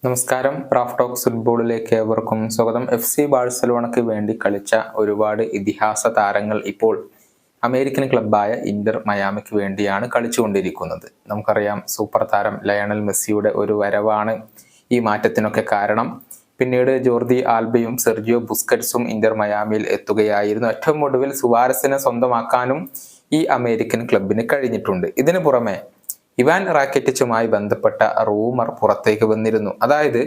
നമസ്കാരം. Raf talks ഫുട്ബോളിലേക്ക് ഏവർക്കും സ്വാഗതം. FC ബാഴ്സലോണയ്ക്ക് വേണ്ടി കളിച്ച ഒരുപാട് ഇതിഹാസ താരങ്ങൾ ഇപ്പോൾ അമേരിക്കൻ ക്ലബ്ബായ ഇന്റർ മയാമിക്ക് വേണ്ടിയാണ് കളിച്ചുകൊണ്ടിരിക്കുന്നത്. നമുക്കറിയാം, സൂപ്പർ താരം ലയണൽ മെസ്സിയുടെ ഒരു വരവാണ് ഈ മാറ്റത്തിനൊക്കെ കാരണം. പിന്നീട് ജോർദി ആൽബയും സെർജിയോ ബുസ്കറ്റ്സും ഇന്റർ മയാമിയിൽ എത്തുകയായിരുന്നു. ഏറ്റവും ഒടുവിൽ സുവാരസിനെ സ്വന്തമാക്കാനും ഈ അമേരിക്കൻ ക്ലബിന് കഴിഞ്ഞിട്ടുണ്ട്. ഇതിനു പുറമെ ഇവാൻ റാക്കിറ്റിച്ചുമായി ബന്ധപ്പെട്ട റൂമർ പുറത്തേക്ക് വന്നിരുന്നു. അതായത്,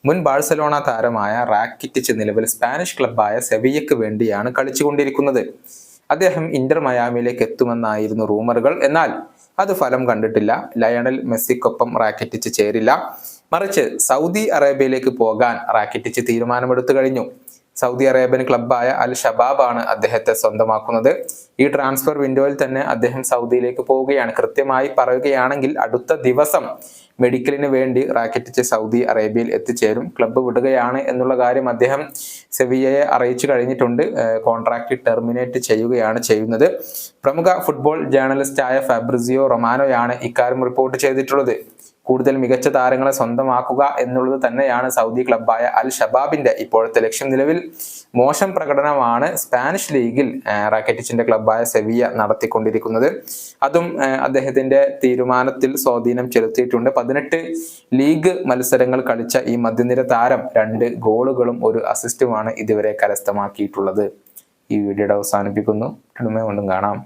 മുൻ ബാഴ്സലോണ താരമായ റാക്കിറ്റിച്ച് നിലവിൽ സ്പാനിഷ് ക്ലബ്ബായ സെവിയ്യക്ക് വേണ്ടിയാണ് കളിച്ചുകൊണ്ടിരിക്കുന്നത്. അദ്ദേഹം ഇന്റർ മയാമിയിലേക്ക് എത്തുമെന്നായിരുന്നു റൂമറുകൾ. എന്നാൽ അത് ഫലം കണ്ടിട്ടില്ല. ലയണൽ മെസ്സിക്കൊപ്പം റാക്കിറ്റിച്ച് ചേരില്ല, മറിച്ച് സൗദി അറേബ്യയിലേക്ക് പോകാൻ റാക്കിറ്റിച്ച് തീരുമാനമെടുത്തു കഴിഞ്ഞു. സൗദി അറേബ്യൻ ക്ലബ്ബായ അൽ ഷബാബ് ആണ് അദ്ദേഹത്തെ സ്വന്തമാക്കുന്നത്. ഈ ട്രാൻസ്ഫർ വിൻഡോയിൽ തന്നെ അദ്ദേഹം സൗദിയിലേക്ക് പോവുകയാണ്. കൃത്യമായി പറയുകയാണെങ്കിൽ അടുത്ത ദിവസം മെഡിക്കലിന് വേണ്ടി റാക്കിറ്റിച്ച് സൗദി അറേബ്യയിൽ എത്തിച്ചേരും. ക്ലബ്ബ് വിടുകയാണ് എന്നുള്ള കാര്യം അദ്ദേഹം സെവിയ്യയെ അറിയിച്ചു കഴിഞ്ഞിട്ടുണ്ട്. കോൺട്രാക്ട് ടെർമിനേറ്റ് ചെയ്യുകയാണ് ചെയ്യുന്നത്. പ്രമുഖ ഫുട്ബോൾ ജേർണലിസ്റ്റായ ഫാബ്രിസിയോ റൊമാനോയാണ് ഇക്കാര്യം റിപ്പോർട്ട് ചെയ്തിട്ടുള്ളത്. കൂടുതൽ മികച്ച താരങ്ങളെ സ്വന്തമാക്കുക എന്നുള്ളത് തന്നെയാണ് സൗദി ക്ലബ്ബായ അൽ ഷബാബിന്റെ ഇപ്പോഴത്തെ ലക്ഷ്യം. നിലവിൽ മോശം പ്രകടനമാണ് സ്പാനിഷ് ലീഗിൽ റാക്കിറ്റിച്ചിന്റെ ക്ലബ്ബായ സെവിയ്യ നടത്തിക്കൊണ്ടിരിക്കുന്നത്. അതും അദ്ദേഹത്തിന്റെ തീരുമാനത്തിൽ സ്വാധീനം ചെലുത്തിയിട്ടുണ്ട്. 18 ലീഗ് മത്സരങ്ങൾ കളിച്ച ഈ മധ്യനിര താരം 2 ഗോളുകളും 1 അസിസ്റ്റുമാണ് ഇതുവരെ കരസ്ഥമാക്കിയിട്ടുള്ളത്. ഈ വീഡിയോയുടെ അവസാനിപ്പിക്കുന്നു. വീണ്ടും കാണാം.